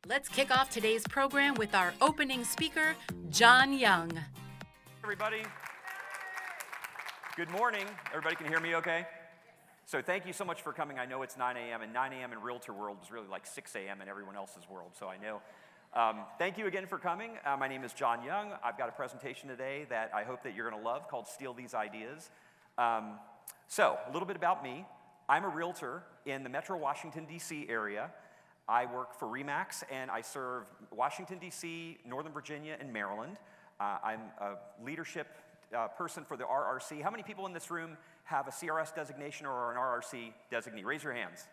Let's kick off today's program with our opening speaker, John Young. Everybody, good morning. Everybody can hear me okay? So thank you so much for coming. I know it's 9 a.m. and 9 a.m. in realtor world is really like 6 a.m. in everyone else's world, so I know. Thank you again for coming. My name is John Young. I've got a presentation today that I hope that you're going to love called Steal These Ideas. So a little bit about me. I'm a realtor in the Metro Washington, D.C. area. I work for RE/MAX, and I serve Washington, D.C., Northern Virginia, and Maryland. I'm a leadership person for the RRC. How many people in this room have a CRS designation or are an RRC designee? Raise your hands.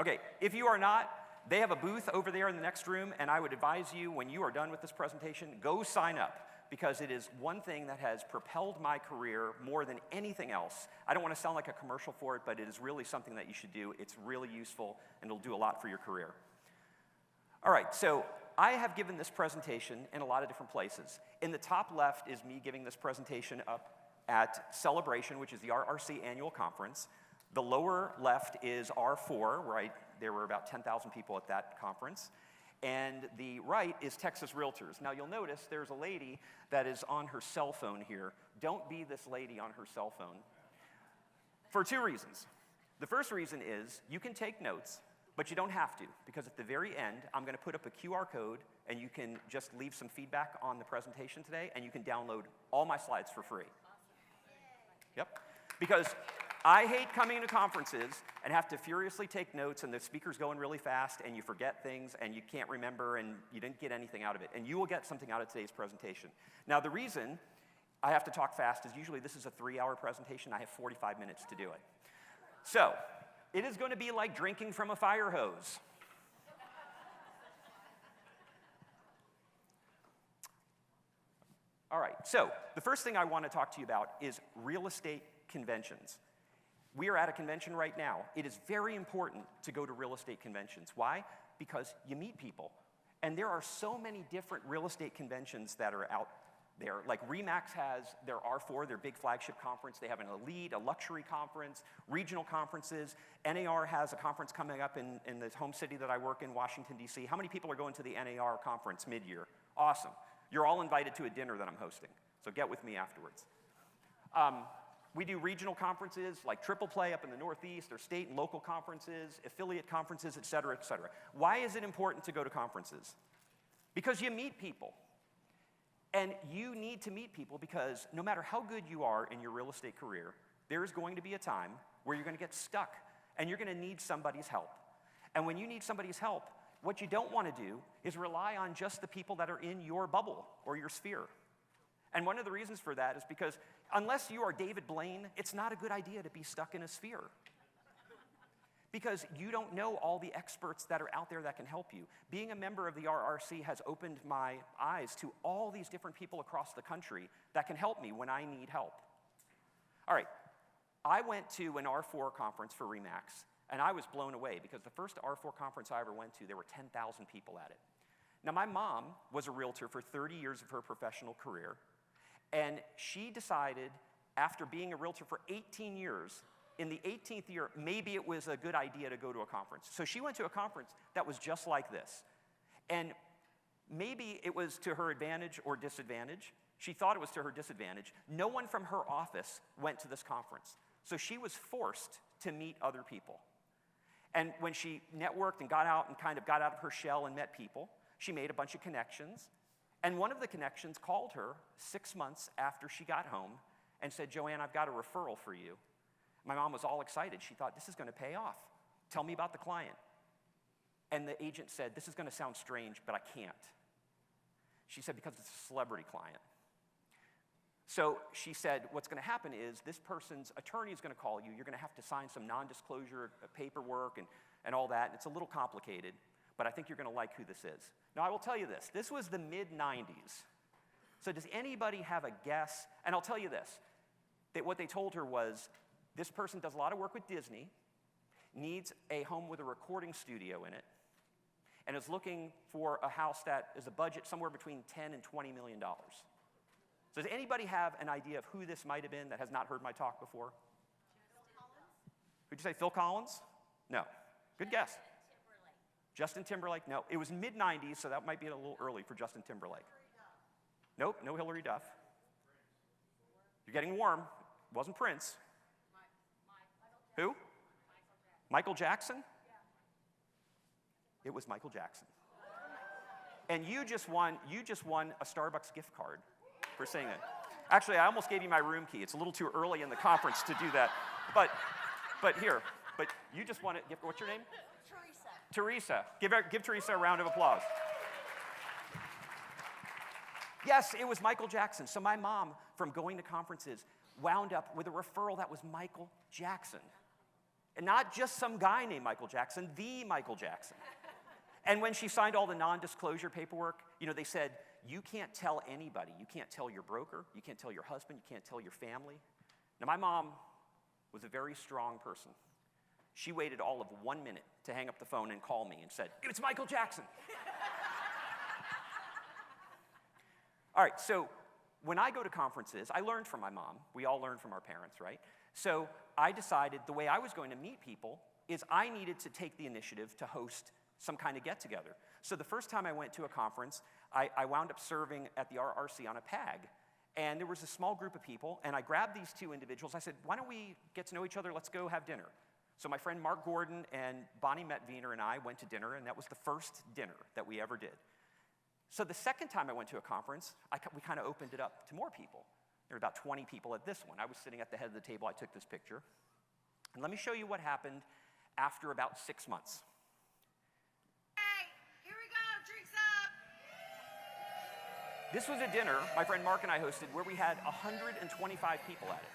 Okay, if you are not, they have a booth over there in the next room, and I would advise you, when you are done with this presentation, go sign up, because it is one thing that has propelled my career more than anything else. I don't want to sound like a commercial for it, but it is really something that you should do. It's really useful, and it'll do a lot for your career. All right, so I have given this presentation in a lot of different places. In the top left is me giving this presentation up at Celebration, which is the RRC annual conference. The lower left is R4, where there were about 10,000 people at that conference. And the right is Texas Realtors. Now you'll notice there's a lady that is on her cell phone here. Don't be this lady on her cell phone. For two reasons. The first reason is you can take notes, but you don't have to, because at the very end, I'm going to put up a QR code, and you can just leave some feedback on the presentation today, and you can download all my slides for free. Yep. Because I hate coming to conferences and have to furiously take notes, and the speaker's going really fast, and you forget things, and you can't remember, and you didn't get anything out of it. And you will get something out of today's presentation. Now, the reason I have to talk fast is usually this is a 3-hour presentation. I have 45 minutes to do it. So it is going to be like drinking from a fire hose. All right, so the first thing I want to talk to you about is real estate conventions. We are at a convention right now. It is very important to go to real estate conventions. Why? Because you meet people. And there are so many different real estate conventions that are out there. Like RE/MAX has their R4, their big flagship conference. They have an elite, a luxury conference, regional conferences. NAR has a conference coming up in the home city that I work in, Washington, D.C. How many people are going to the NAR conference mid-year? Awesome. You're all invited to a dinner that I'm hosting. So get with me afterwards. We do regional conferences like Triple Play up in the Northeast, or state and local conferences, affiliate conferences, et cetera, et cetera. Why is it important to go to conferences? Because you meet people. And you need to meet people because no matter how good you are in your real estate career, there is going to be a time where you're going to get stuck and you're going to need somebody's help. And when you need somebody's help, what you don't want to do is rely on just the people that are in your bubble or your sphere. And one of the reasons for that is because unless you are David Blaine, it's not a good idea to be stuck in a sphere. Because you don't know all the experts that are out there that can help you. Being a member of the RRC has opened my eyes to all these different people across the country that can help me when I need help. All right, I went to an R4 conference for RE/MAX, and I was blown away because the first R4 conference I ever went to, there were 10,000 people at it. Now, my mom was a realtor for 30 years of her professional career, and she decided, after being a realtor for 18 years, in the 18th year, maybe it was a good idea to go to a conference. So she went to a conference that was just like this. And maybe it was to her advantage or disadvantage. She thought it was to her disadvantage. No one from her office went to this conference. So she was forced to meet other people. And when she networked and got out of her shell and met people, she made a bunch of connections. And one of the connections called her 6 months after she got home and said, "Joanne, I've got a referral for you." My mom was all excited. She thought, this is going to pay off. Tell me about the client. And the agent said, this is going to sound strange, but I can't. She said, because it's a celebrity client. So she said, what's going to happen is this person's attorney is going to call you. You're going to have to sign some non-disclosure paperwork and all that. And it's a little complicated, but I think you're going to like who this is. Now, I will tell you this. This was the mid-'90s. So does anybody have a guess? And I'll tell you this, that what they told her was, this person does a lot of work with Disney, needs a home with a recording studio in it, and is looking for a house that is a budget somewhere between $10 and $20 million. So does anybody have an idea of who this might have been that has not heard my talk before? Who'd you say, Phil Collins? No. Good guess. Justin Timberlake? No, it was mid-90s, so that might be a little early for Justin Timberlake. Nope, no Hillary Duff. You're getting warm. It wasn't Prince. Who? Michael Jackson? It was Michael Jackson. And you just won a Starbucks gift card for saying it. Actually, I almost gave you my room key. It's a little too early in the conference to do that. But you just won it. What's your name? Teresa. Give Teresa a round of applause. Yes, it was Michael Jackson. So my mom, from going to conferences, wound up with a referral that was Michael Jackson. And not just some guy named Michael Jackson, the Michael Jackson. And when she signed all the non-disclosure paperwork, they said, you can't tell anybody. You can't tell your broker. You can't tell your husband. You can't tell your family. Now, my mom was a very strong person. She waited all of 1 minute to hang up the phone and call me and said, it's Michael Jackson. All right, so when I go to conferences, I learned from my mom. We all learn from our parents, right? So I decided the way I was going to meet people is I needed to take the initiative to host some kind of get-together. So the first time I went to a conference, I wound up serving at the RRC on a PAG. And there was a small group of people, and I grabbed these two individuals. I said, why don't we get to know each other? Let's go have dinner. So my friend Mark Gordon and Bonnie Metviner and I went to dinner, and that was the first dinner that we ever did. So the second time I went to a conference, we kind of opened it up to more people. There were about 20 people at this one. I was sitting at the head of the table. I took this picture. And let me show you what happened after about 6 months. This was a dinner my friend Mark and I hosted where we had 125 people at it.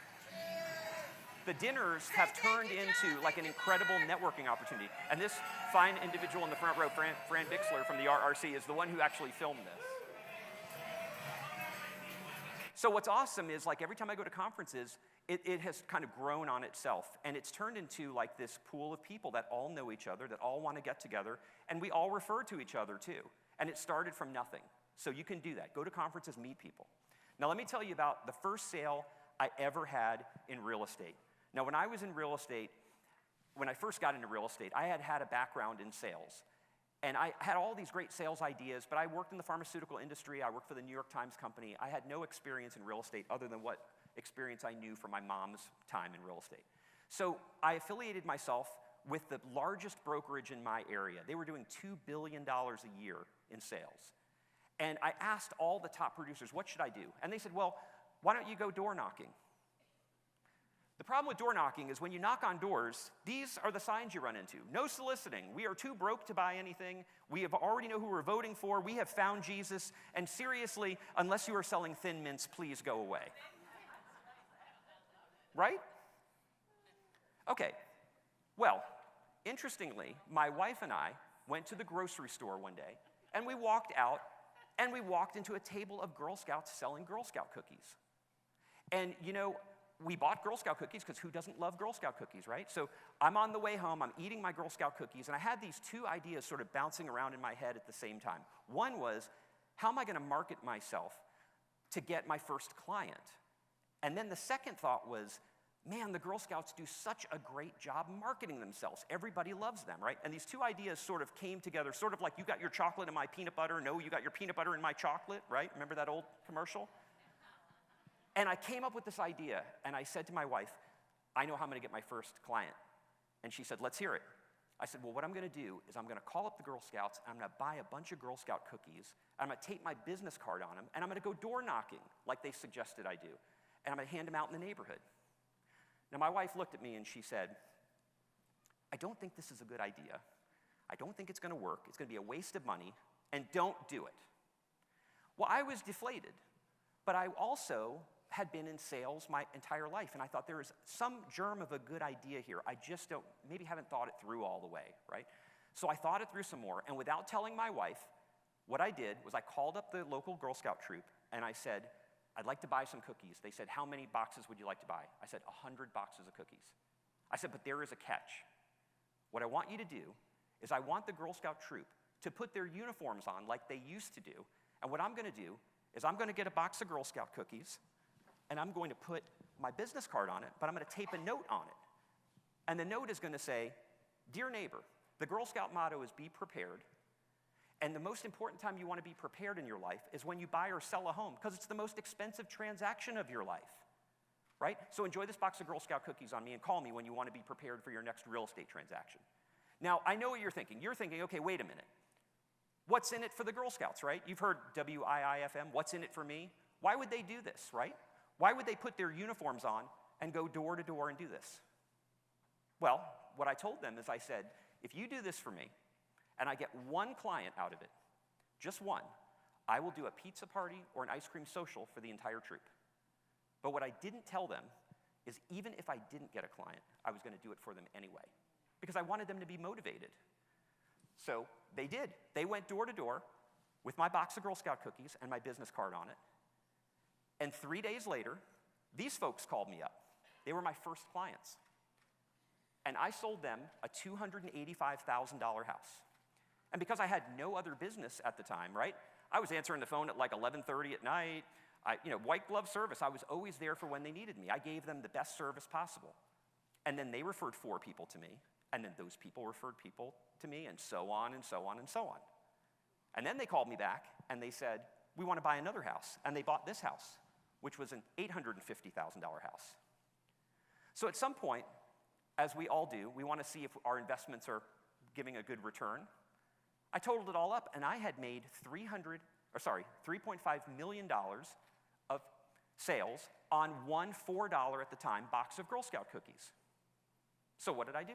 The dinners have turned into like an incredible networking opportunity. And this fine individual in the front row, Fran Bixler from the RRC, is the one who actually filmed this. So what's awesome is like every time I go to conferences, it has kind of grown on itself. And it's turned into like this pool of people that all know each other, that all want to get together. And we all refer to each other too. And it started from nothing. So you can do that. Go to conferences, meet people. Now let me tell you about the first sale I ever had in real estate. Now when I was in real estate, when I first got into real estate, I had a background in sales. And I had all these great sales ideas, but I worked in the pharmaceutical industry. I worked for the New York Times Company. I had no experience in real estate other than what experience I knew from my mom's time in real estate. So I affiliated myself with the largest brokerage in my area. They were doing $2 billion a year in sales. And I asked all the top producers, what should I do? And they said, well, why don't you go door knocking? The problem with door knocking is when you knock on doors, these are the signs you run into. No soliciting. We are too broke to buy anything. We have already know who we're voting for. We have found Jesus. And seriously, unless you are selling Thin Mints, please go away. Right? Okay. Well, interestingly, my wife and I went to the grocery store one day, and we walked out, and we walked into a table of Girl Scouts selling Girl Scout cookies. And, we bought Girl Scout cookies because who doesn't love Girl Scout cookies, right? So I'm on the way home, I'm eating my Girl Scout cookies, and I had these two ideas sort of bouncing around in my head at the same time. One was, how am I going to market myself to get my first client? And then the second thought was, man, the Girl Scouts do such a great job marketing themselves. Everybody loves them, right? And these two ideas sort of came together, sort of like you got your chocolate in my peanut butter. No, you got your peanut butter in my chocolate, right? Remember that old commercial? And I came up with this idea, and I said to my wife, I know how I'm going to get my first client. And she said, let's hear it. I said, well, what I'm going to do is I'm going to call up the Girl Scouts, and I'm going to buy a bunch of Girl Scout cookies, and I'm going to tape my business card on them, and I'm going to go door knocking like they suggested I do. And I'm going to hand them out in the neighborhood. Now, my wife looked at me, and she said, I don't think this is a good idea. I don't think it's going to work. It's going to be a waste of money, and don't do it. Well, I was deflated, but I also had been in sales my entire life, and I thought there is some germ of a good idea here. I just maybe haven't thought it through all the way, right? So I thought it through some more, and without telling my wife, what I did was I called up the local Girl Scout troop, and I said, I'd like to buy some cookies. They said, how many boxes would you like to buy? I said, 100 boxes of cookies. I said, but there is a catch. What I want you to do is I want the Girl Scout troop to put their uniforms on like they used to do, and what I'm going to do is I'm going to get a box of Girl Scout cookies, and I'm going to put my business card on it, but I'm going to tape a note on it. And the note is going to say, Dear neighbor, The Girl Scout motto is be prepared. And the most important time you want to be prepared in your life is when you buy or sell a home, because it's the most expensive transaction of your life, right? So enjoy this box of Girl Scout cookies on me and call me when you want to be prepared for your next real estate transaction. Now, I know what you're thinking. You're thinking, okay, wait a minute. What's in it for the Girl Scouts, right? You've heard WIIFM, what's in it for me? Why would they do this, right? Why would they put their uniforms on and go door to door and do this? Well, what I told them is I said, if you do this for me, and I get one client out of it, just one, I will do a pizza party or an ice cream social for the entire troop. But what I didn't tell them is even if I didn't get a client, I was going to do it for them anyway, because I wanted them to be motivated. So they did. They went door to door with my box of Girl Scout cookies and my business card on it. And 3 days later, these folks called me up. They were my first clients. And I sold them a $285,000 house. And because I had no other business at the time, right? I was answering the phone at like 11:30 at night. White glove service. I was always there for when they needed me. I gave them the best service possible. And then they referred 4 people to me. And then those people referred people to me, and so on and so on and so on. And then they called me back, and they said, we want to buy another house. And they bought this house, which was an $850,000 house. So at some point, as we all do, we want to see if our investments are giving a good return. I totaled it all up, and I had made $3.5 million of sales on one $4 at the time box of Girl Scout cookies. So what did I do?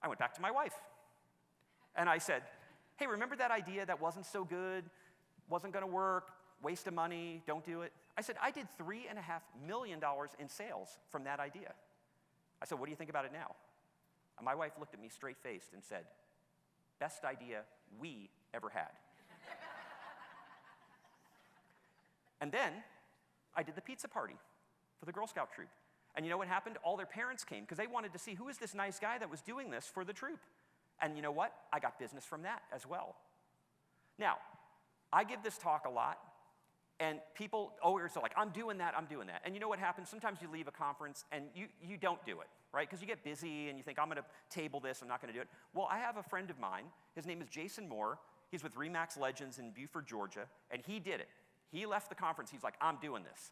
I went back to my wife, and I said, hey, remember that idea that wasn't so good, wasn't going to work, waste of money, don't do it? I said, I did $3.5 million in sales from that idea. I said, what do you think about it now? And my wife looked at me straight-faced and said, best idea we ever had. And then I did the pizza party for the Girl Scout troop. And you know what happened? All their parents came because they wanted to see who is this nice guy that was doing this for the troop. And you know what? I got business from that as well. Now, I give this talk a lot, and people always are like, I'm doing that. And you know what happens? Sometimes you leave a conference and you don't do it, right? Because you get busy and you think, I'm going to table this, I'm not going to do it. Well, I have a friend of mine. His name is Jason Moore. He's with RE/MAX Legends in Buford, Georgia, and he did it. He left the conference. He's like, I'm doing this.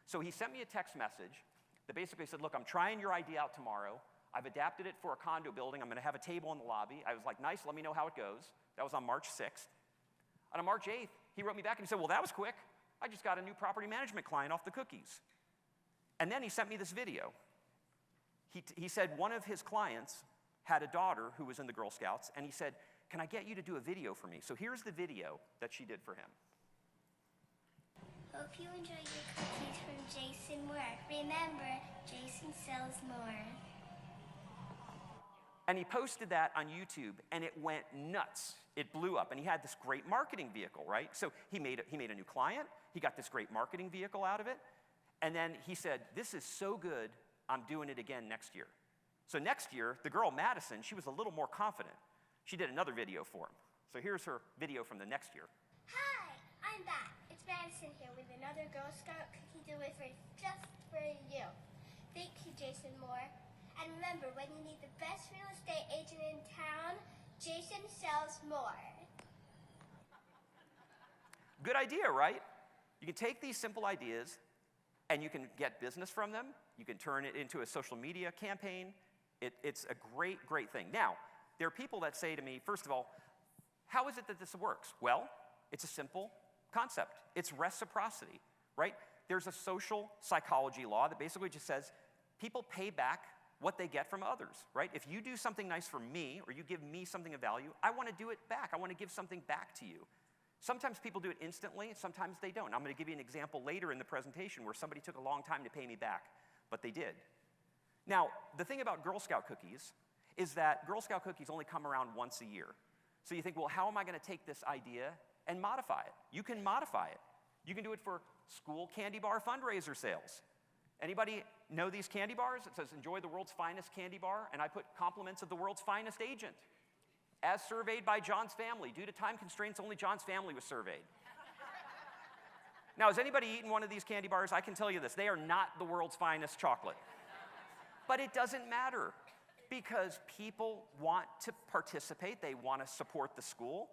So he sent me a text message that basically said, look, I'm trying your idea out tomorrow. I've adapted it for a condo building. I'm going to have a table in the lobby. I was like, nice, let me know how it goes. That was on March 6th. And on March 8th, he wrote me back and he said, well, that was quick. I just got a new property management client off the cookies. And then he sent me this video. He said one of his clients had a daughter who was in the Girl Scouts, and he said, can I get you to do a video for me? So here's the video that she did for him. Hope you enjoy your cookies from Jason Moore. Remember, Jason sells more. And he posted that on YouTube, and it went nuts. It blew up, and he had this great marketing vehicle, right? So he made a new client. He got this great marketing vehicle out of it. And then he said, this is so good, I'm doing it again next year. So next year, the girl, Madison, she was a little more confident. She did another video for him. So here's her video from the next year. Hi, I'm back. It's Madison here with another Girl Scout cookie delivery just for you. Thank you, Jason Moore. And remember, when you need the best real estate agent in town, Jason sells more. Good idea, right? You can take these simple ideas and you can get business from them. You can turn it into a social media campaign. It's a great, great thing. Now, there are people that say to me, first of all, how is it that this works? Well, it's a simple concept. It's reciprocity, right? There's a social psychology law that basically just says people pay back what they get from others, right? If you do something nice for me or you give me something of value, I want to do it back. I want to give something back to you. Sometimes people do it instantly, and sometimes they don't. I'm going to give you an example later in the presentation where somebody took a long time to pay me back, but they did. Now, the thing about Girl Scout cookies is that Girl Scout cookies only come around once a year. So you think, well, how am I going to take this idea and modify it? You can modify it. You can do it for school candy bar fundraiser sales. Anybody know these candy bars? It says, enjoy the world's finest candy bar, and I put compliments of the world's finest agent. As surveyed by John's family. Due to time constraints, only John's family was surveyed. Now, has anybody eaten one of these candy bars? I can tell you this, they are not the world's finest chocolate. But it doesn't matter, Because people want to participate, they want to support the school.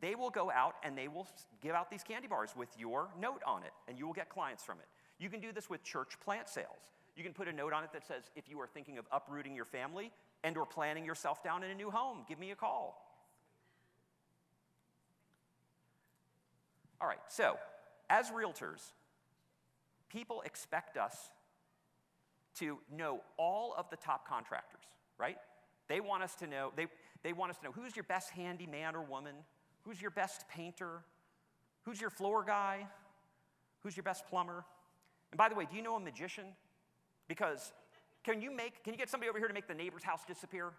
They will go out and they will give out these candy bars with your note on it, and you will get clients from it. You can do this with church plant sales. You can put a note on it that says, if you are thinking of uprooting your family and or planning yourself down in a new home, give me a call. All right, so as realtors, people expect us to know all of the top contractors, right? They want us to know, they want us to know who's your best handyman or woman, who's your best painter, who's your floor guy, who's your best plumber. And by the way, do you know a magician? Because can you get somebody over here to make the neighbor's house disappear?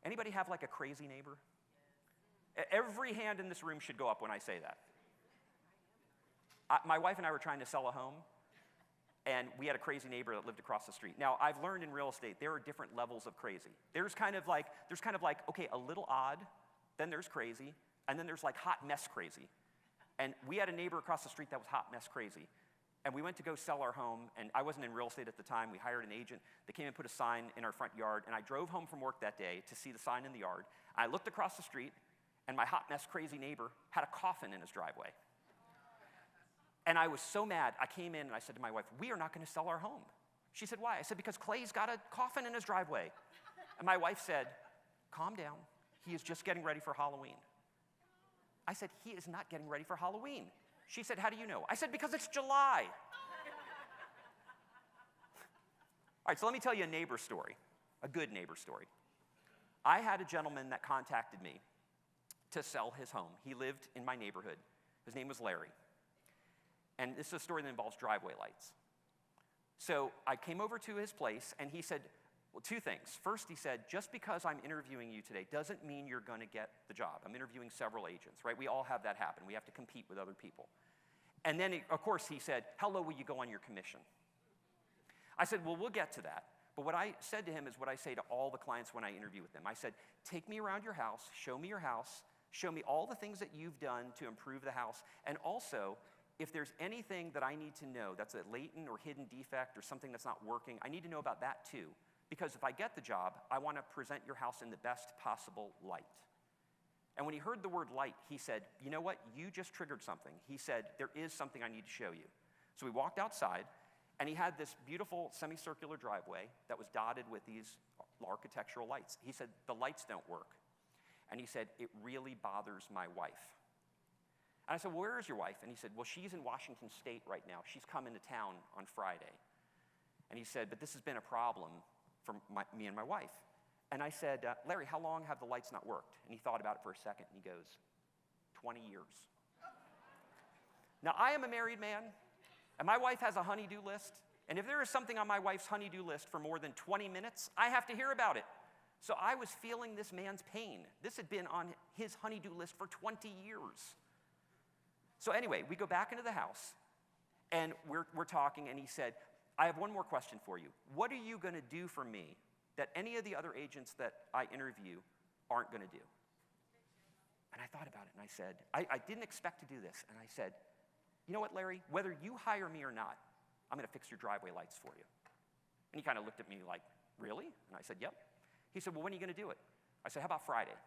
Anybody have like a crazy neighbor? Every hand in this room should go up when I say that. My wife and I were trying to sell a home, and we had a crazy neighbor that lived across the street. Now, I've learned in real estate, there are different levels of crazy. There's kind of like, okay, a little odd, then there's crazy, and then there's like hot mess crazy. And we had a neighbor across the street that was hot mess crazy. And we went to go sell our home, and I wasn't in real estate at the time. We hired an agent. They came and put a sign in our front yard, and I drove home from work that day to see the sign in the yard. I looked across the street, and my hot mess crazy neighbor had a coffin in his driveway. And I was so mad, I came in and I said to my wife, we are not going to sell our home. She said, why? I said, because Clay's got a coffin in his driveway. And my wife said, calm down. He is just getting ready for Halloween. I said, he is not getting ready for Halloween. She said, how do you know? I said, because it's July. All right, so let me tell you a neighbor story, a good neighbor story. I had a gentleman that contacted me to sell his home. He lived in my neighborhood. His name was Larry. And this is a story that involves driveway lights. So I came over to his place, and he said, well, two things. First, he said, just because I'm interviewing you today doesn't mean you're going to get the job. I'm interviewing several agents, right? We all have that happen. We have to compete with other people. And then, of course, he said, how low will you go on your commission? I said, well, we'll get to that. But what I said to him is what I say to all the clients when I interview with them. I said, take me around your house, show me your house, show me all the things that you've done to improve the house, and also, if there's anything that I need to know that's a latent or hidden defect or something that's not working, I need to know about that too. Because if I get the job, I want to present your house in the best possible light. And when he heard the word light, he said, you know what? You just triggered something. He said, there is something I need to show you. So we walked outside, and he had this beautiful semicircular driveway that was dotted with these architectural lights. He said, the lights don't work. And he said, it really bothers my wife. And I said, well, where is your wife? And he said, well, she's in Washington State right now. She's coming to town on Friday. And he said, but this has been a problem for me and my wife. And I said, Larry, how long have the lights not worked? And he thought about it for a second, and he goes, 20 years. Now, I am a married man, and my wife has a honey-do list. And if there is something on my wife's honey-do list for more than 20 minutes, I have to hear about it. So I was feeling this man's pain. This had been on his honey-do list for 20 years. So anyway, we go back into the house, and we're talking, and he said, I have one more question for you. What are you going to do for me that any of the other agents that I interview aren't going to do? And I thought about it, and I said, I didn't expect to do this. And I said, you know what, Larry? Whether you hire me or not, I'm going to fix your driveway lights for you. And he kind of looked at me like, really? And I said, yep. He said, well, when are you going to do it? I said, how about Friday?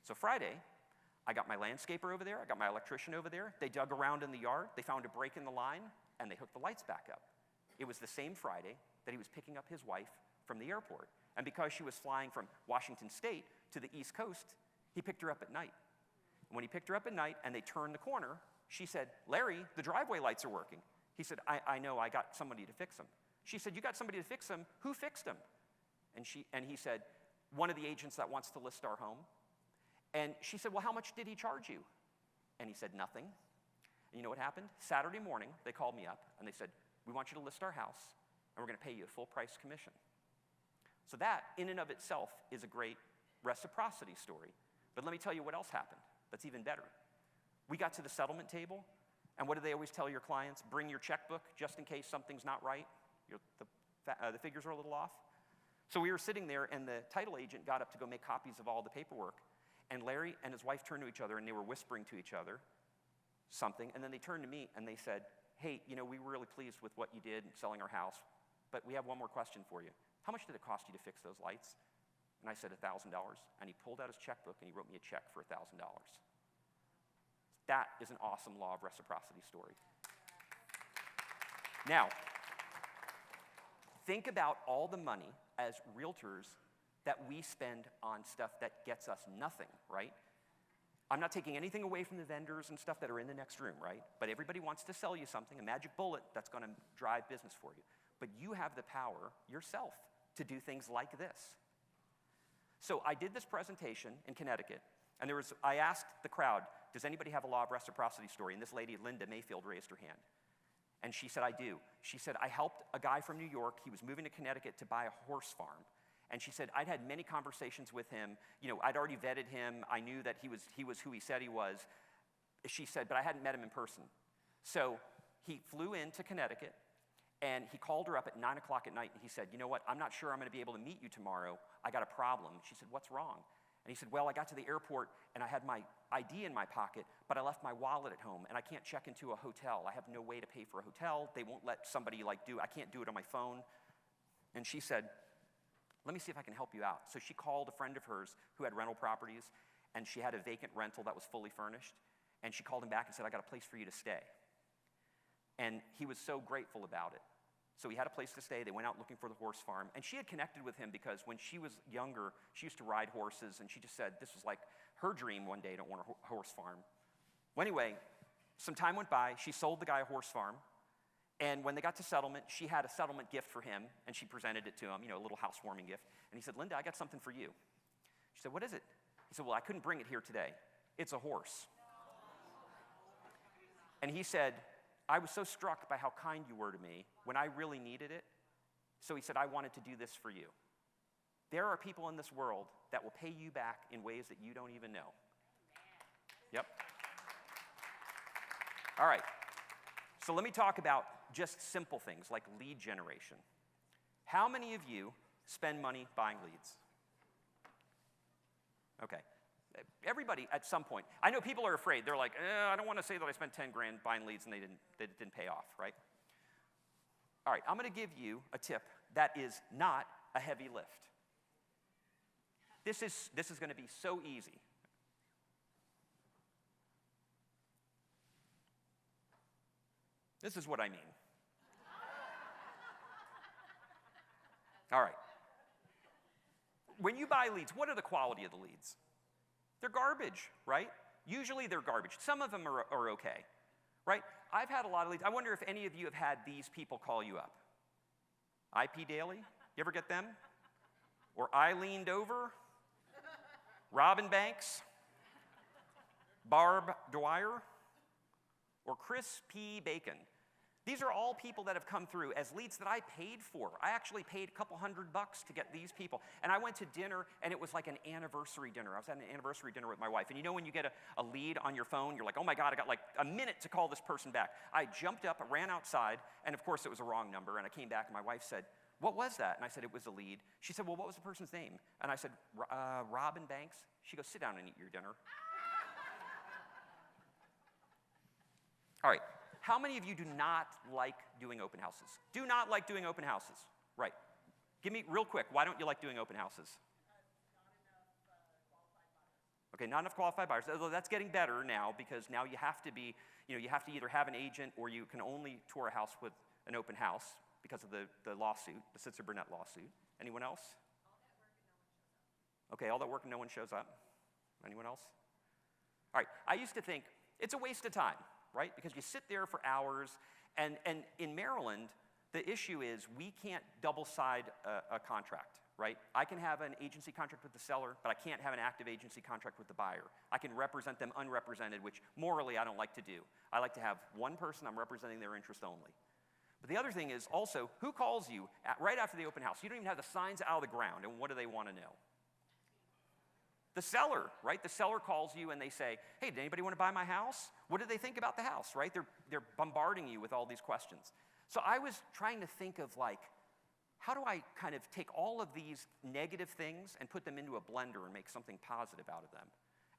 So Friday, I got my landscaper over there. I got my electrician over there. They dug around in the yard. They found a break in the line, and they hooked the lights back up. It was the same Friday that he was picking up his wife from the airport. And because she was flying from Washington State to the East Coast, he picked her up at night. And when he picked her up at night and they turned the corner, she said, Larry, the driveway lights are working. He said, I know, I got somebody to fix them. She said, you got somebody to fix them? Who fixed them? And he said, one of the agents that wants to list our home. And she said, well, how much did he charge you? And he said, nothing. And you know what happened? Saturday morning, they called me up, and they said, we want you to list our house, and we're going to pay you a full price commission. So that, in and of itself, is a great reciprocity story. But let me tell you what else happened that's even better. We got to the settlement table, and what do they always tell your clients? Bring your checkbook just in case something's not right. The figures are a little off. So we were sitting there, and the title agent got up to go make copies of all the paperwork. And Larry and his wife turned to each other, and they were whispering to each other something. And then they turned to me, and they said, hey, you know, we were really pleased with what you did in selling our house, but we have one more question for you. how much did it cost you to fix those lights? And I said, $1,000. And he pulled out his checkbook and he wrote me a check for $1,000. That is an awesome law of reciprocity story. Now, think about all the money as realtors that we spend on stuff that gets us nothing, right? I'm not taking anything away from the vendors and stuff that are in the next room, right? But everybody wants to sell you something, a magic bullet that's going to drive business for you. But you have the power yourself to do things like this. So I did this presentation in Connecticut, and I asked the crowd, does anybody have a law of reciprocity story? And this lady, Linda Mayfield, raised her hand. And she said, I do. She said, I helped a guy from New York. He was moving to Connecticut to buy a horse farm. And she said, I'd had many conversations with him. You know, I'd already vetted him. I knew that he was who he said he was. She said, but I hadn't met him in person. So he flew into Connecticut, and he called her up at 9 o'clock at night, and he said, you know what, I'm not sure I'm going to be able to meet you tomorrow. I got a problem. She said, what's wrong? And he said, well, I got to the airport, and I had my ID in my pocket, but I left my wallet at home, and I can't check into a hotel. I have no way to pay for a hotel. They won't let somebody I can't do it on my phone. And she said, let me see if I can help you out. So she called a friend of hers who had rental properties, and she had a vacant rental that was fully furnished. And she called him back and said, I got a place for you to stay. And he was so grateful about it. So he had a place to stay. They went out looking for the horse farm. And she had connected with him because when she was younger, she used to ride horses, and she just said this was like her dream one day to own a horse farm. Well, anyway, some time went by. She sold the guy a horse farm. And when they got to settlement, she had a settlement gift for him, and she presented it to him, a little housewarming gift. And he said, Linda, I got something for you. She said, what is it? He said, well, I couldn't bring it here today. It's a horse. And he said, I was so struck by how kind you were to me when I really needed it. So he said, I wanted to do this for you. There are people in this world that will pay you back in ways that you don't even know. Yep. All right. So let me talk about just simple things like lead generation. How many of you spend money buying leads? Okay. Everybody at some point. I know people are afraid. They're like, I don't want to say that I spent 10 grand buying leads and they didn't pay off, right? All right, I'm going to give you a tip that is not a heavy lift. This is going to be so easy. This is what I mean. All right. When you buy leads, what are the quality of the leads? They're garbage, right? Usually they're garbage. Some of them are okay, right? I've had a lot of leads. I wonder if any of you have had these people call you up. IP Daily, you ever get them? Or I Leaned Over? Robin Banks? Barb Dwyer? Or Chris P. Bacon? These are all people that have come through as leads that I paid for. I actually paid a couple $100 to get these people. And I went to dinner, and it was like an anniversary dinner. I was at an anniversary dinner with my wife. And when you get a lead on your phone, you're like, oh my God, I got like a minute to call this person back. I jumped up, I ran outside, and of course it was a wrong number. And I came back, and my wife said, what was that? And I said, it was a lead. She said, well, what was the person's name? And I said, Robin Banks. She goes, sit down and eat your dinner. All right. How many of you do not like doing open houses? Do not like doing open houses. Right. Give me real quick, why don't you like doing open houses? Okay, not enough qualified buyers. Although that's getting better now because now you have to be, you have to either have an agent or you can only tour a house with an open house because of the lawsuit, the Sitzer-Burnett lawsuit. Anyone else? Okay, all that work and no one shows up. Anyone else? All right, I used to think it's a waste of time, right? Because you sit there for hours, and in Maryland, the issue is we can't double-side a contract, right? I can have an agency contract with the seller, but I can't have an active agency contract with the buyer. I can represent them unrepresented, which morally I don't like to do. I like to have one person, I'm representing their interest only. But the other thing is also, who calls you right after the open house? You don't even have the signs out of the ground, and what do they want to know? The seller, right? The seller calls you and they say, hey, did anybody want to buy my house? What do they think about the house, right? They're bombarding you with all these questions. So I was trying to think of like, how do I kind of take all of these negative things and put them into a blender and make something positive out of them?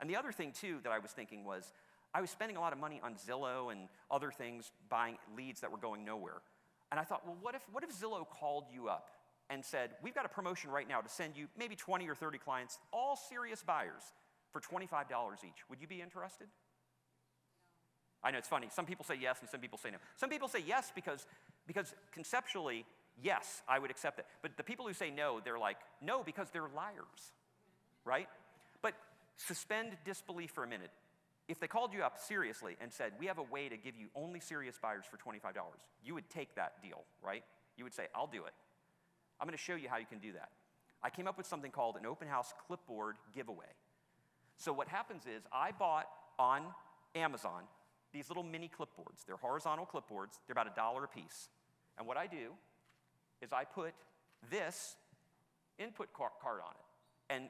And the other thing too that I was thinking was, I was spending a lot of money on Zillow and other things, buying leads that were going nowhere. And I thought, well, what if Zillow called you up and said, we've got a promotion right now to send you maybe 20 or 30 clients, all serious buyers, for $25 each. Would you be interested? I know it's funny. Some people say yes and some people say no. Some people say yes because conceptually, yes, I would accept it. But the people who say no, they're like, no, because they're liars, right? But suspend disbelief for a minute. If they called you up seriously and said, we have a way to give you only serious buyers for $25, you would take that deal, right? You would say, I'll do it. I'm going to show you how you can do that. I came up with something called an open house clipboard giveaway. So what happens is I bought on Amazon these little mini clipboards. They're horizontal clipboards. They're about $1 a piece. And what I do is I put this input card on it. And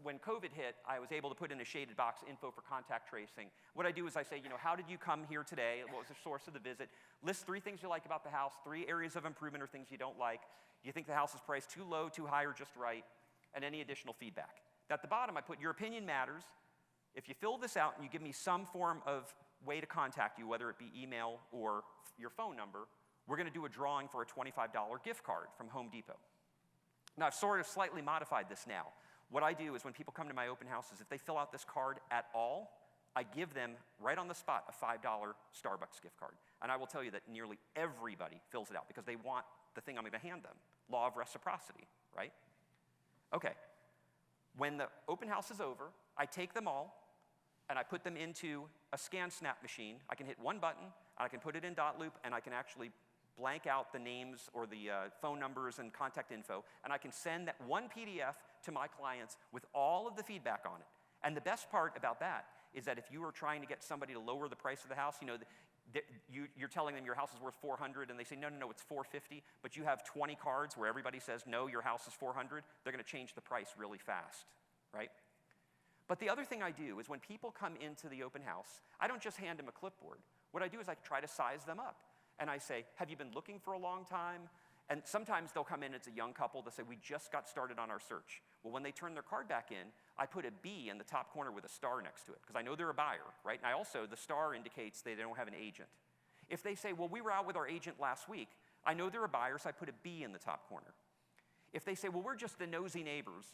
when COVID hit, I was able to put in a shaded box, info for contact tracing. What I do is I say, how did you come here today? What was the source of the visit? List 3 things you like about the house, 3 areas of improvement or things you don't like. Do you think the house is priced too low, too high, or just right? And any additional feedback. At the bottom, I put your opinion matters. If you fill this out and you give me some form of way to contact you, whether it be email or your phone number, we're going to do a drawing for a $25 gift card from Home Depot. Now, I've sort of slightly modified this now. What I do is when people come to my open houses, if they fill out this card at all, I give them, right on the spot, a $5 Starbucks gift card. And I will tell you that nearly everybody fills it out because they want the thing I'm going to hand them. Law of reciprocity, right? Okay. When the open house is over, I take them all and I put them into a scan snap machine. I can hit one button, and I can put it in dot loop, and I can actually blank out the names or the phone numbers and contact info, and I can send that one PDF to my clients with all of the feedback on it. And the best part about that is that if you are trying to get somebody to lower the price of the house, you're telling them your house is worth $400, and they say, no, it's $450, but you have 20 cards where everybody says, no, your house is $400, they're going to change the price really fast, right? But the other thing I do is when people come into the open house, I don't just hand them a clipboard. What I do is I try to size them up. And I say, have you been looking for a long time? And sometimes they'll come in, it's a young couple, they'll say, we just got started on our search. Well, when they turn their card back in, I put a B in the top corner with a star next to it, because I know they're a buyer, right? And the star indicates they don't have an agent. If they say, well, we were out with our agent last week, I know they're a buyer, so I put a B in the top corner. If they say, well, we're just the nosy neighbors,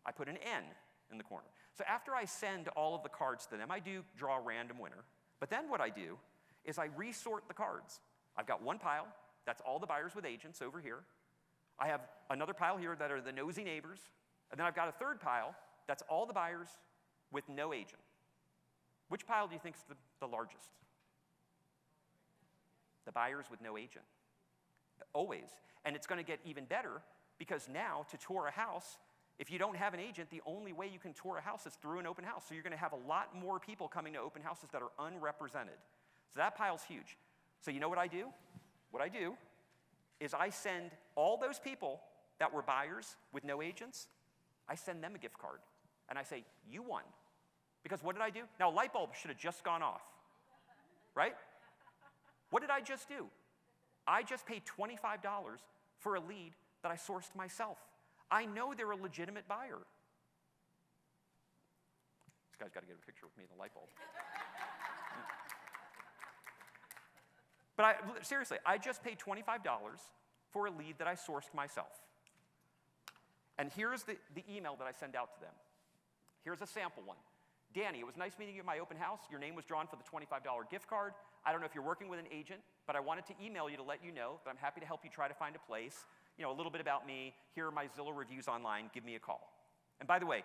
I put an N in the corner. So after I send all of the cards to them, I do draw a random winner. But then what I do is I resort the cards. I've got one pile, that's all the buyers with agents over here. I have another pile here that are the nosy neighbors. And then I've got a third pile, that's all the buyers with no agent. Which pile do you think is the largest? The buyers with no agent. Always. And it's going to get even better because now to tour a house, if you don't have an agent, the only way you can tour a house is through an open house. So you're going to have a lot more people coming to open houses that are unrepresented. So that pile's huge. So you know what I do? What I do is I send all those people that were buyers with no agents, I send them a gift card. And I say, you won. Because what did I do? Now, a light bulb should have just gone off, right? What did I just do? I just paid $25 for a lead that I sourced myself. I know they're a legitimate buyer. This guy's got to get a picture with me in the light bulb. But seriously, I just paid $25 for a lead that I sourced myself. And here's the email that I send out to them. Here's a sample one. Danny, it was nice meeting you at my open house. Your name was drawn for the $25 gift card. I don't know if you're working with an agent, but I wanted to email you to let you know that I'm happy to help you try to find a place. A little bit about me. Here are my Zillow reviews online. Give me a call. And by the way,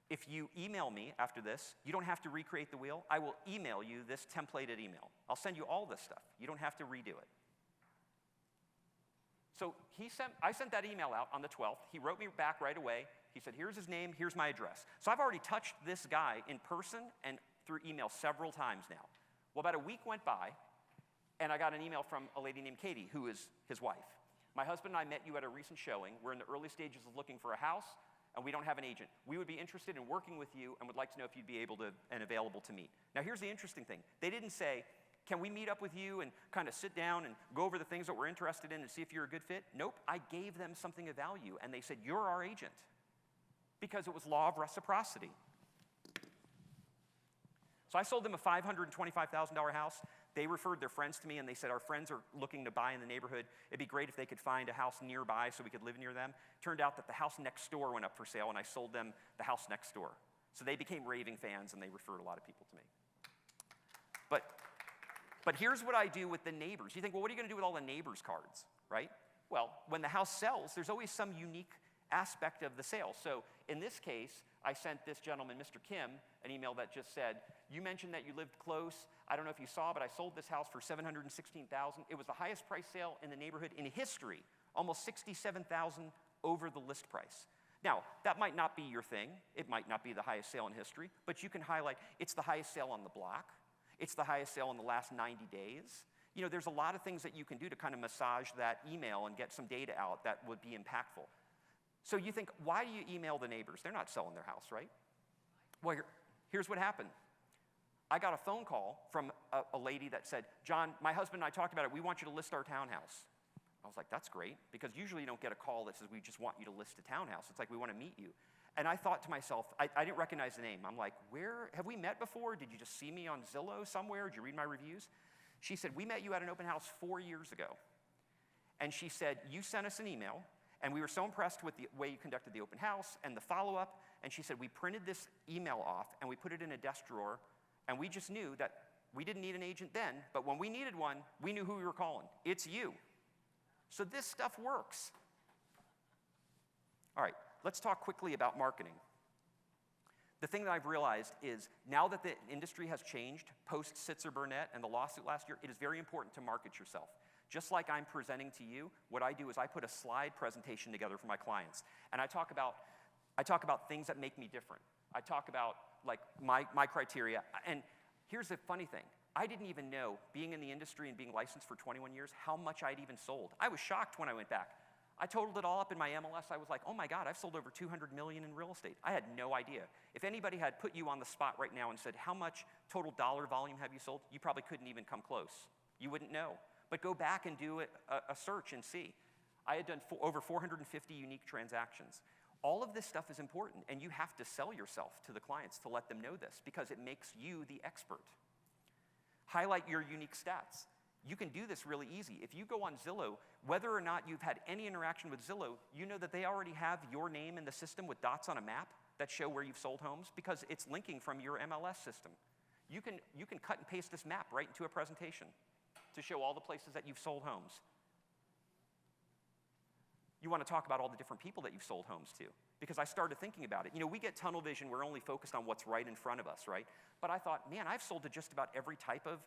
if you email me after this, you don't have to recreate the wheel. I will email you this templated email. I'll send you all this stuff. You don't have to redo it. So I sent that email out on the 12th. He wrote me back right away. He said, here's his name, here's my address. So I've already touched this guy in person and through email several times now. Well, about a week went by, and I got an email from a lady named Katie, who is his wife. My husband and I met you at a recent showing. We're in the early stages of looking for a house, and we don't have an agent. We would be interested in working with you and would like to know if you'd be able to and available to meet. Now, here's the interesting thing. They didn't say, can we meet up with you and kind of sit down and go over the things that we're interested in and see if you're a good fit? Nope, I gave them something of value, and they said, you're our agent, because it was law of reciprocity. So I sold them a $525,000 house. They referred their friends to me, and they said, our friends are looking to buy in the neighborhood. It'd be great if they could find a house nearby so we could live near them. Turned out that the house next door went up for sale, and I sold them the house next door. So they became raving fans, and they referred a lot of people to me. But here's what I do with the neighbors. You think, well, what are you going to do with all the neighbors' cards, right? Well, when the house sells, there's always some unique aspect of the sale. So in this case, I sent this gentleman, Mr. Kim, an email that just said, you mentioned that you lived close. I don't know if you saw, but I sold this house for $716,000. It was the highest price sale in the neighborhood in history, almost $67,000 over the list price. Now, that might not be your thing. It might not be the highest sale in history, but you can highlight it's the highest sale on the block. It's the highest sale in the last 90 days. You know, there's a lot of things that you can do to kind of massage that email and get some data out that would be impactful. So you think, why do you email the neighbors? They're not selling their house, right? Well, here's what happened. I got a phone call from a lady that said, John, my husband and I talked about it. We want you to list our townhouse. I was like, that's great, because usually you don't get a call that says, we just want you to list a townhouse. It's like, we want to meet you. And I thought to myself, I didn't recognize the name. I'm like, where, have we met before? Did you just see me on Zillow somewhere? Did you read my reviews? She said, we met you at an open house 4 years ago. And she said, you sent us an email, and we were so impressed with the way you conducted the open house and the follow-up. And she said, we printed this email off, and we put it in a desk drawer, and we just knew that we didn't need an agent then, but when we needed one, we knew who we were calling. It's you. So this stuff works. All right. Let's talk quickly about marketing. The thing that I've realized is now that the industry has changed post-Sitzer-Burnett and the lawsuit last year, it is very important to market yourself. Just like I'm presenting to you, what I do is I put a slide presentation together for my clients. And I talk about things that make me different. I talk about like my criteria. And here's the funny thing. I didn't even know, being in the industry and being licensed for 21 years, how much I'd even sold. I was shocked when I went back. I totaled it all up in my MLS. I was like, oh my God, I've sold over $200 million in real estate. I had no idea. If anybody had put you on the spot right now and said, how much total dollar volume have you sold? You probably couldn't even come close. You wouldn't know. But go back and do a search and see. I had done over 450 unique transactions. All of this stuff is important, and you have to sell yourself to the clients to let them know this, because it makes you the expert. Highlight your unique stats. You can do this really easy. If you go on Zillow, whether or not you've had any interaction with Zillow, you know that they already have your name in the system with dots on a map that show where you've sold homes, because it's linking from your MLS system. You can cut and paste this map right into a presentation to show all the places that you've sold homes. You want to talk about all the different people that you've sold homes to, because I started thinking about it. You know, we get tunnel vision. We're only focused on what's right in front of us, right? But I thought, man, I've sold to just about every type of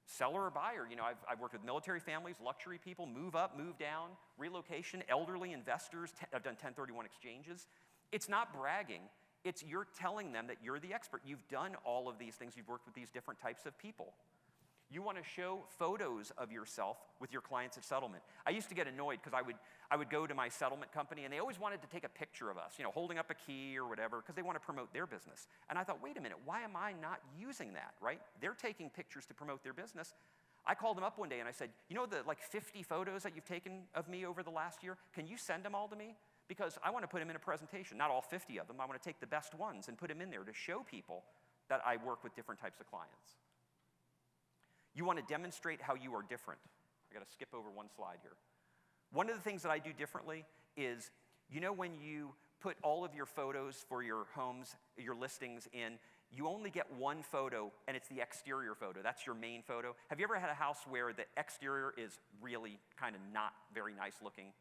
seller or buyer. You know, I've worked with military families, luxury people, move up, move down, relocation, elderly investors. I've done 1031 exchanges. It's not bragging. It's you're telling them that you're the expert. You've done all of these things. You've worked with these different types of people. You want to show photos of yourself with your clients at settlement. I used to get annoyed because I would go to my settlement company, and they always wanted to take a picture of us, you know, holding up a key or whatever, because they want to promote their business. And I thought, wait a minute, why am I not using that, right? They're taking pictures to promote their business. I called them up one day, and I said, you know the like 50 photos that you've taken of me over the last year? Can you send them all to me? Because I want to put them in a presentation, not all 50 of them. I want to take the best ones and put them in there to show people that I work with different types of clients. You want to demonstrate how you are different. I got to skip over one slide here. One of the things that I do differently is, you know, when you put all of your photos for your homes, your listings in, you only get one photo, and it's the exterior photo. That's your main photo. Have you ever had a house where the exterior is really kind of not very nice looking?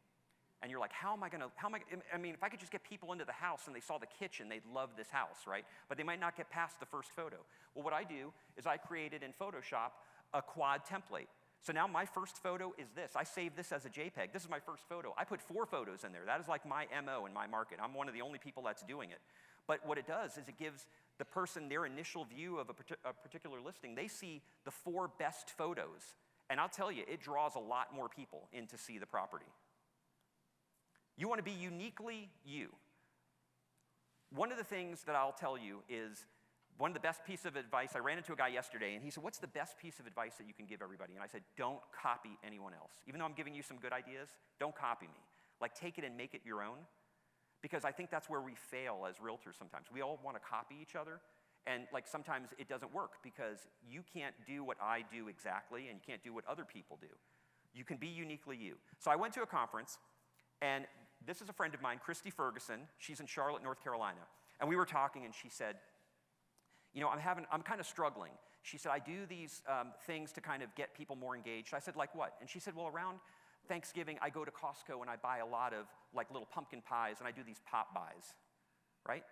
And you're like, I mean, if I could just get people into the house and they saw the kitchen, they'd love this house, right? But they might not get past the first photo. Well, what I do is I created in Photoshop a quad template. So now my first photo is this. I save this as a JPEG. This is my first photo. I put 4 photos in there. That is like my MO in my market. I'm one of the only people that's doing it. But what it does is it gives the person their initial view of a particular listing. They see the 4 best photos. And I'll tell you, it draws a lot more people in to see the property. You want to be uniquely you. One of the things that I'll tell you is, one of the best pieces of advice, I ran into a guy yesterday, and he said, what's the best piece of advice that you can give everybody? And I said, don't copy anyone else. Even though I'm giving you some good ideas, don't copy me. Like, take it and make it your own, because I think that's where we fail as realtors sometimes. We all want to copy each other, And like sometimes it doesn't work because you can't do what I do exactly and you can't do what other people do. You can be uniquely you. So I went to a conference, and this is a friend of mine, Christy Ferguson. She's in Charlotte, North Carolina. And we were talking, and she said, you know, I'm kind of struggling. She said, I do these things to kind of get people more engaged. I said, like what? And she said, well, around Thanksgiving, I go to Costco and I buy a lot of like little pumpkin pies, and I do these pop buys, right?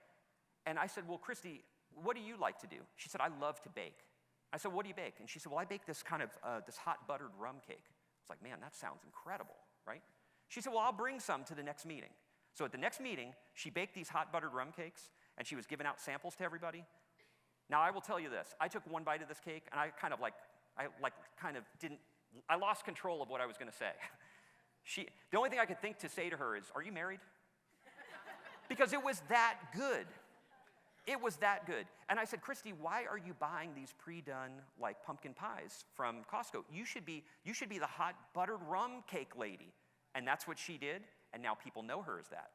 And I said, well, Christy, what do you like to do? She said, I love to bake. I said, what do you bake? And she said, well, I bake this kind of, this hot buttered rum cake. It's like, man, that sounds incredible, right? She said, well, I'll bring some to the next meeting. So at the next meeting, she baked these hot buttered rum cakes, and she was giving out samples to everybody. Now, I will tell you this. I took one bite of this cake, and I lost control of what I was going to say. The only thing I could think to say to her is, are you married? Because it was that good. It was that good. And I said, Christy, why are you buying these pre-done like pumpkin pies from Costco? You should be the hot buttered rum cake lady. And that's what she did, and now people know her as that.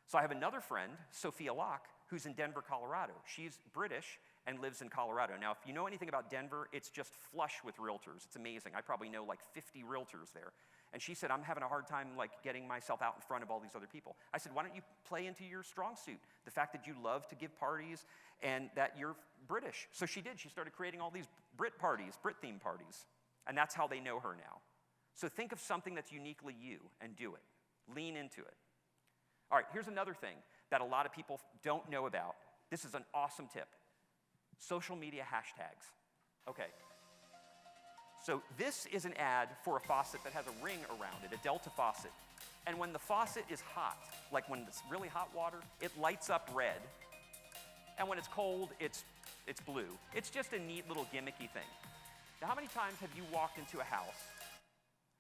So I have another friend, Sophia Locke, who's in Denver, Colorado. She's British and lives in Colorado. Now, if you know anything about Denver, it's just flush with realtors. It's amazing. I probably know like 50 realtors there. And she said, I'm having a hard time like getting myself out in front of all these other people. I said, why don't you play into your strong suit? The fact that you love to give parties and that you're British. So she did. She started creating all these Brit parties, Brit-themed parties. And that's how they know her now. So think of something that's uniquely you and do it. Lean into it. All right, here's another thing that a lot of people don't know about. This is an awesome tip. Social media hashtags. Okay. So this is an ad for a faucet that has a ring around it, a Delta faucet. And when the faucet is hot, like when it's really hot water, it lights up red. And when it's cold, it's blue. It's just a neat little gimmicky thing. Now, how many times have you walked into a house?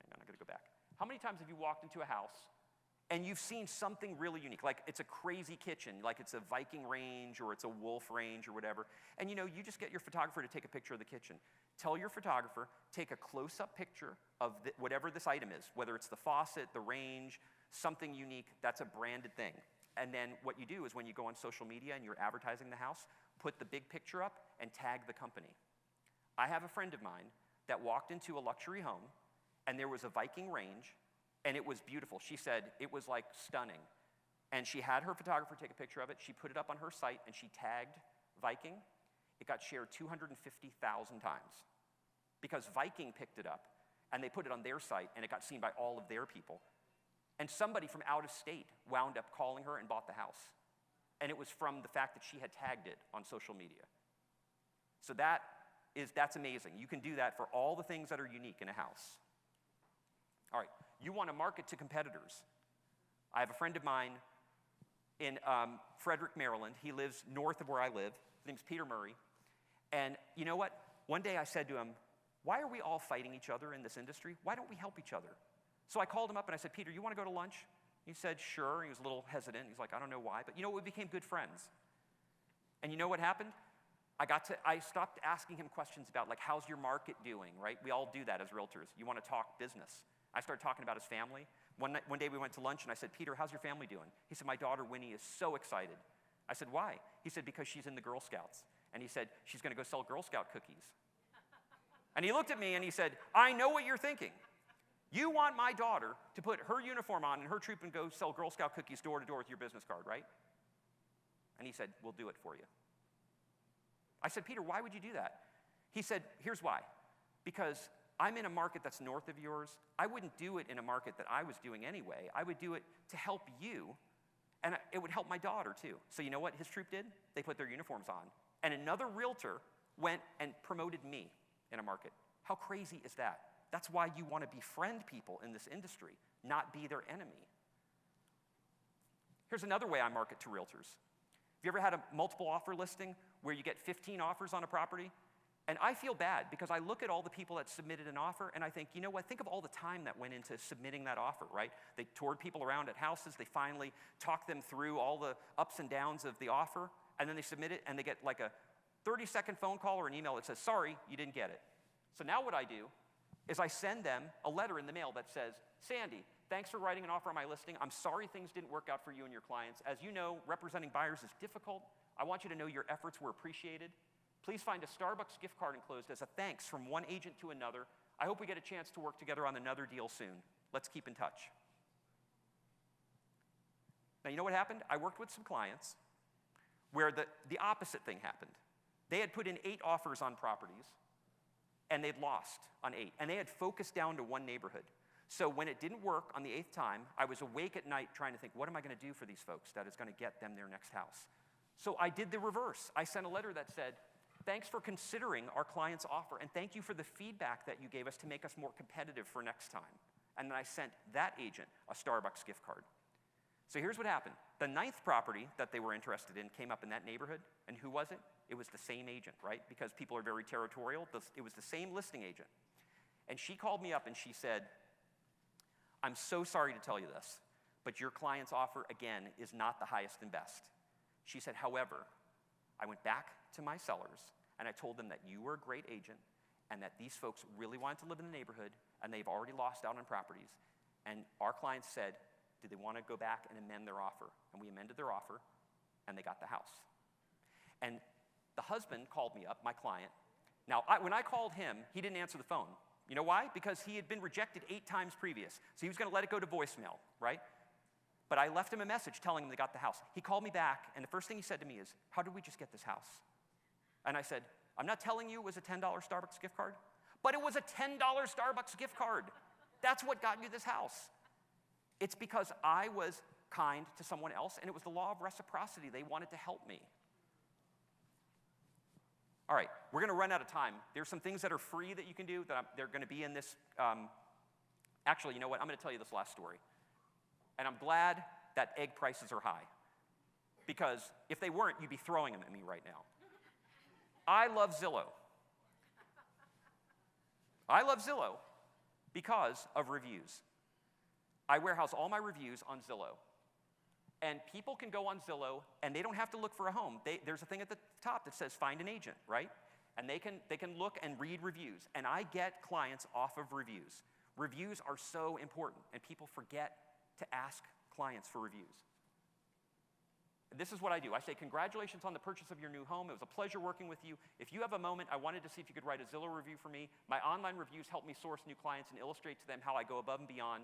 Hang on, I gotta go back. How many times have you walked into a house and you've seen something really unique, like it's a crazy kitchen, like it's a Viking range or it's a wolf range or whatever, and you just get your photographer to take a picture of the kitchen. Tell your photographer, take a close-up picture of whatever this item is, whether it's the faucet, the range, something unique, that's a branded thing. And then what you do is when you go on social media and you're advertising the house, put the big picture up and tag the company. I have a friend of mine that walked into a luxury home and there was a Viking range, and it was beautiful. She said it was like stunning. And she had her photographer take a picture of it. She put it up on her site, and she tagged Viking. It got shared 250,000 times because Viking picked it up, and they put it on their site, and it got seen by all of their people. And somebody from out of state wound up calling her and bought the house. And it was from the fact that she had tagged it on social media. So that's amazing. You can do that for all the things that are unique in a house. All right. You want to market to competitors. I have a friend of mine in Frederick, Maryland. He lives north of where I live. His name's Peter Murray. And you know what? One day I said to him, why are we all fighting each other in this industry? Why don't we help each other? So I called him up and I said, Peter, you want to go to lunch? He said, sure. He was a little hesitant. He's like, I don't know why. But we became good friends. And you know what happened? I stopped asking him questions about, like, how's your market doing, right? We all do that as realtors. You want to talk business. I started talking about his family. One day we went to lunch and I said, Peter, how's your family doing? He said, my daughter Winnie is so excited. I said, why? He said, because she's in the Girl Scouts. And he said, she's going to go sell Girl Scout cookies. And he looked at me and he said, I know what you're thinking. You want my daughter to put her uniform on and her troop and go sell Girl Scout cookies door to door with your business card, right? And he said, we'll do it for you. I said, Peter, why would you do that? He said, here's why. Because I'm in a market that's north of yours. I wouldn't do it in a market that I was doing anyway. I would do it to help you, and it would help my daughter too. So you know what his troop did? They put their uniforms on. And another realtor went and promoted me in a market. How crazy is that? That's why you want to befriend people in this industry, not be their enemy. Here's another way I market to realtors. Have you ever had a multiple offer listing where you get 15 offers on a property? And I feel bad because I look at all the people that submitted an offer and I think, you know what, think of all the time that went into submitting that offer, right? They toured people around at houses, they finally talked them through all the ups and downs of the offer, and then they submit it and they get like a 30-second phone call or an email that says, sorry, you didn't get it. So now what I do is I send them a letter in the mail that says, Sandy, thanks for writing an offer on my listing. I'm sorry things didn't work out for you and your clients. As you know, representing buyers is difficult. I want you to know your efforts were appreciated. Please find a Starbucks gift card enclosed as a thanks from one agent to another. I hope we get a chance to work together on another deal soon. Let's keep in touch. Now, you know what happened? I worked with some clients where the opposite thing happened. They had put in 8 offers on properties, and they'd lost on 8. And they had focused down to one neighborhood. So when it didn't work on the 8th time, I was awake at night trying to think, what am I going to do for these folks that is going to get them their next house? So I did the reverse. I sent a letter that said, thanks for considering our client's offer, and thank you for the feedback that you gave us to make us more competitive for next time. And then I sent that agent a Starbucks gift card. So here's what happened. The 9th property that they were interested in came up in that neighborhood, and who was it? It was the same agent, right? Because people are very territorial. It was the same listing agent. And she called me up and she said, I'm so sorry to tell you this, but your client's offer, again, is not the highest and best. She said, however, I went back to my sellers and I told them that you were a great agent and that these folks really wanted to live in the neighborhood and they've already lost out on properties. And our clients said, did they want to go back and amend their offer? And we amended their offer and they got the house. And the husband called me up, my client. Now, when I called him, he didn't answer the phone. You know why? Because he had been rejected 8 times previous. So he was going to let it go to voicemail, right? But I left him a message telling him they got the house. He called me back, and the first thing he said to me is, how did we just get this house? And I said, I'm not telling you it was a $10 Starbucks gift card, but it was a $10 Starbucks gift card. That's what got you this house. It's because I was kind to someone else, and it was the law of reciprocity. They wanted to help me. All right, we're going to run out of time. There's some things that are free that you can do that they're going to be in this. Actually, you know what? I'm going to tell you this last story. And I'm glad that egg prices are high. Because if they weren't, you'd be throwing them at me right now. I love Zillow. I love Zillow because of reviews. I warehouse all my reviews on Zillow. And people can go on Zillow, and they don't have to look for a home. There's a thing at the top that says find an agent, right? And they can look and read reviews. And I get clients off of reviews. Reviews are so important, and people forget to ask clients for reviews. This is what I do. I say, congratulations on the purchase of your new home. It was a pleasure working with you. If you have a moment, I wanted to see if you could write a Zillow review for me. My online reviews help me source new clients and illustrate to them how I go above and beyond.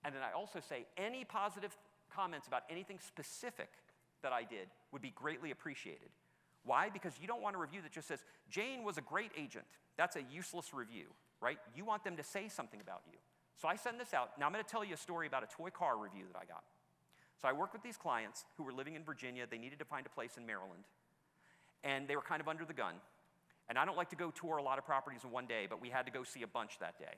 And then I also say, any positive comments about anything specific that I did would be greatly appreciated. Why? Because you don't want a review that just says, Jane was a great agent. That's a useless review, right? You want them to say something about you. So I send this out. Now I'm going to tell you a story about a toy car review that I got. So I worked with these clients who were living in Virginia. They needed to find a place in Maryland. And they were kind of under the gun. And I don't like to go tour a lot of properties in one day, but we had to go see a bunch that day.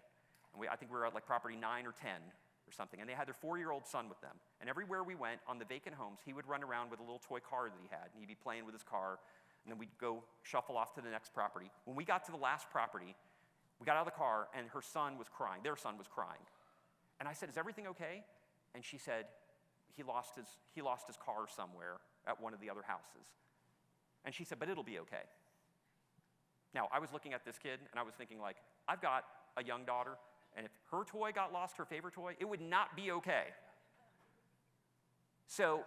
And I think we were at like property 9 or 10 or something. And they had their 4-year-old son with them. And everywhere we went on the vacant homes, he would run around with a little toy car that he had. And he'd be playing with his car. And then we'd go shuffle off to the next property. When we got to the last property, we got out of the car, and her son was crying. Their son was crying. And I said, is everything okay? And she said, he lost his car somewhere at one of the other houses. And she said, but it'll be okay. Now, I was looking at this kid, and I was thinking, like, I've got a young daughter, and if her toy got lost, her favorite toy, it would not be okay. So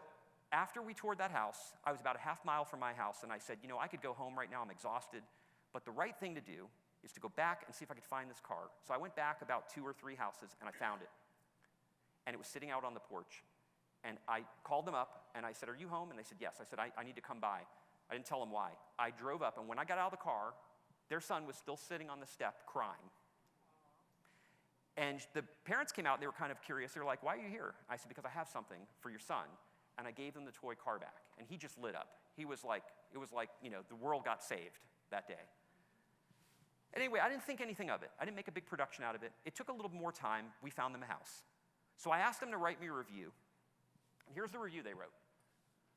after we toured that house, I was about a half mile from my house, and I said, you know, I could go home right now. I'm exhausted. But the right thing to do is to go back and see if I could find this car. So I went back about 2 or 3 houses, and I found it. And it was sitting out on the porch. And I called them up, and I said, are you home? And they said, yes. I said, I need to come by. I didn't tell them why. I drove up, and when I got out of the car, their son was still sitting on the step crying. And the parents came out, and they were kind of curious. They were like, why are you here? I said, because I have something for your son. And I gave them the toy car back. And he just lit up. He was like, it was like, you know, the world got saved that day. Anyway, I didn't think anything of it. I didn't make a big production out of it. It took a little more time. We found them a house. So I asked them to write me a review. And here's the review they wrote.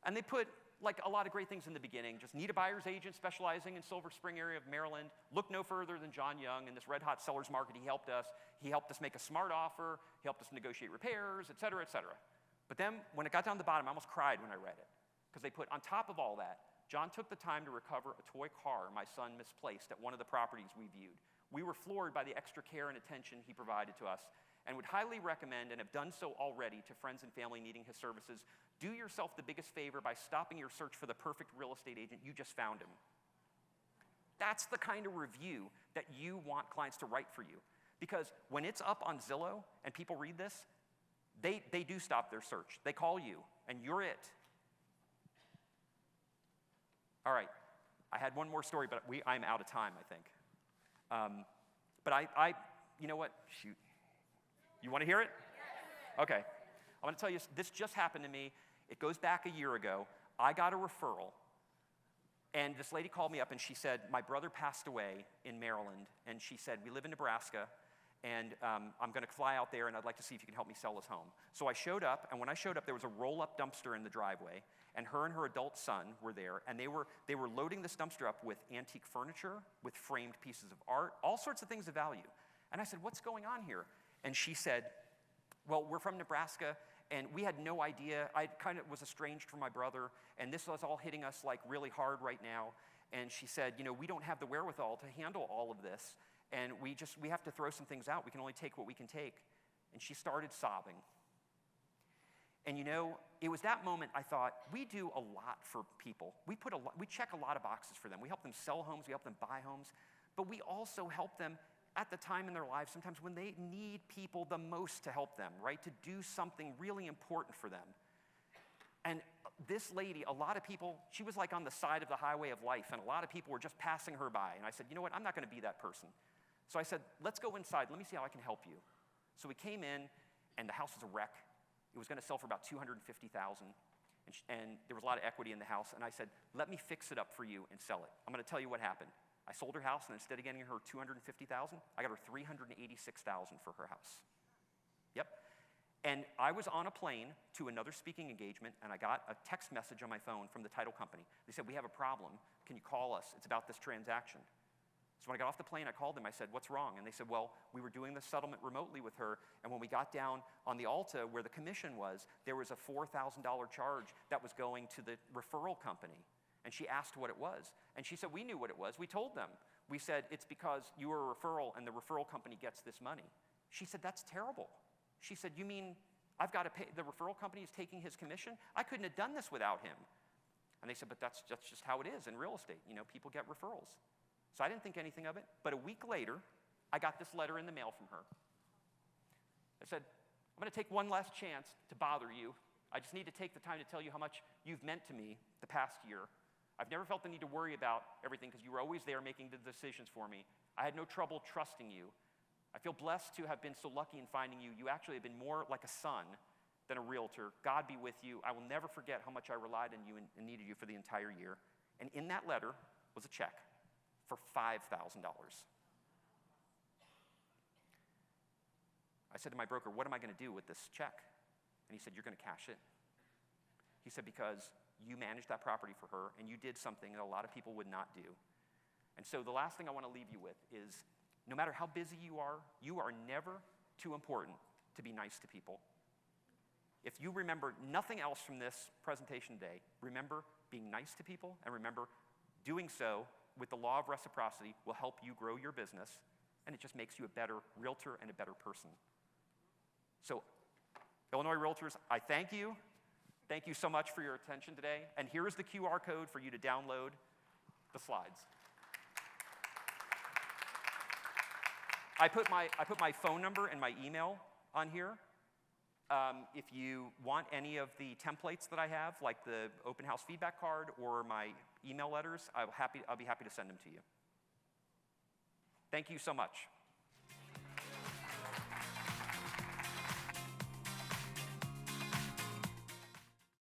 And they put, like, a lot of great things in the beginning. Just need a buyer's agent specializing in Silver Spring area of Maryland. Look no further than John Young. In this red-hot seller's market, he helped us. He helped us make a smart offer. He helped us negotiate repairs, et cetera, et cetera. But then, when it got down to the bottom, I almost cried when I read it. Because they put, on top of all that, John took the time to recover a toy car my son misplaced at one of the properties we viewed. We were floored by the extra care and attention he provided to us, and would highly recommend, and have done so already, to friends and family needing his services. do yourself the biggest favor by stopping your search for the perfect real estate agent. You just found him. That's the kind of review that you want clients to write for you. Because when it's up on Zillow and people read this, they do stop their search. They call you, and you're it. All right, I had one more story, but I'm out of time, I think. But you know what? Shoot. You want to hear it? Okay. I want to tell you, this just happened to me. It goes back a year ago. I got a referral, and this lady called me up, and she said, my brother passed away in Maryland, and she said, we live in Nebraska, and I'm going to fly out there, and I'd like to see if you can help me sell his home. So I showed up, and when I showed up, there was a roll-up dumpster in the driveway, and her adult son were there, and they were loading this dumpster up with antique furniture, with framed pieces of art, all sorts of things of value. And I said, what's going on here? And she said, well, we're from Nebraska, and we had no idea. I kind of was estranged from my brother, and this was all hitting us like really hard right now. And she said, you know, we don't have the wherewithal to handle all of this, and we have to throw some things out. We can only take what we can take. And she started sobbing. And you know, it was that moment I thought, we do a lot for people. We check a lot of boxes for them. We help them sell homes, we help them buy homes, but we also help them at the time in their lives, sometimes when they need people the most to help them, right? To do something really important for them. And this lady, a lot of people, she was like on the side of the highway of life, and a lot of people were just passing her by. And I said, you know what, I'm not gonna be that person. So I said, let's go inside, let me see how I can help you. So we came in, and the house was a wreck. It was gonna sell for about $250,000, and there was a lot of equity in the house, and I said, let me fix it up for you and sell it. I'm gonna tell you what happened. I sold her house, and instead of getting her $250,000, I got her $386,000 for her house. Yep. And I was on a plane to another speaking engagement, and I got a text message on my phone from the title company. They said, we have a problem. Can you call us? It's about this transaction. So when I got off the plane, I called them. I said, what's wrong? And they said, well, we were doing the settlement remotely with her, and when we got down on the Alta where the commission was, there was a $4,000 charge that was going to the referral company. And she asked what it was. And she said, we knew what it was. We told them. We said, it's because you were a referral and the referral company gets this money. She said, that's terrible. She said, you mean I've got to pay, the referral company is taking his commission? I couldn't have done this without him. And they said, but that's just how it is in real estate. You know, people get referrals. So I didn't think anything of it. But a week later, I got this letter in the mail from her. It said, I'm going to take one last chance to bother you. I just need to take the time to tell you how much you've meant to me the past year. I've never felt the need to worry about everything because you were always there making the decisions for me. I had no trouble trusting you. I feel blessed to have been so lucky in finding you. You actually have been more like a son than a realtor. God be with you. I will never forget how much I relied on you and needed you for the entire year. And in that letter was a check for $5,000. I said to my broker, what am I going to do with this check? And he said, you're going to cash it. He said, because you managed that property for her, and you did something that a lot of people would not do. And so the last thing I want to leave you with is, no matter how busy you are never too important to be nice to people. If you remember nothing else from this presentation today, remember being nice to people, and remember doing so with the law of reciprocity will help you grow your business, and it just makes you a better realtor and a better person. So, Illinois Realtors, I thank you. Thank you so much for your attention today. And here is the QR code for you to download the slides. I put my phone number and my email on here. If you want any of the templates that I have, like the open house feedback card or my email letters, I'll be happy to send them to you. Thank you so much.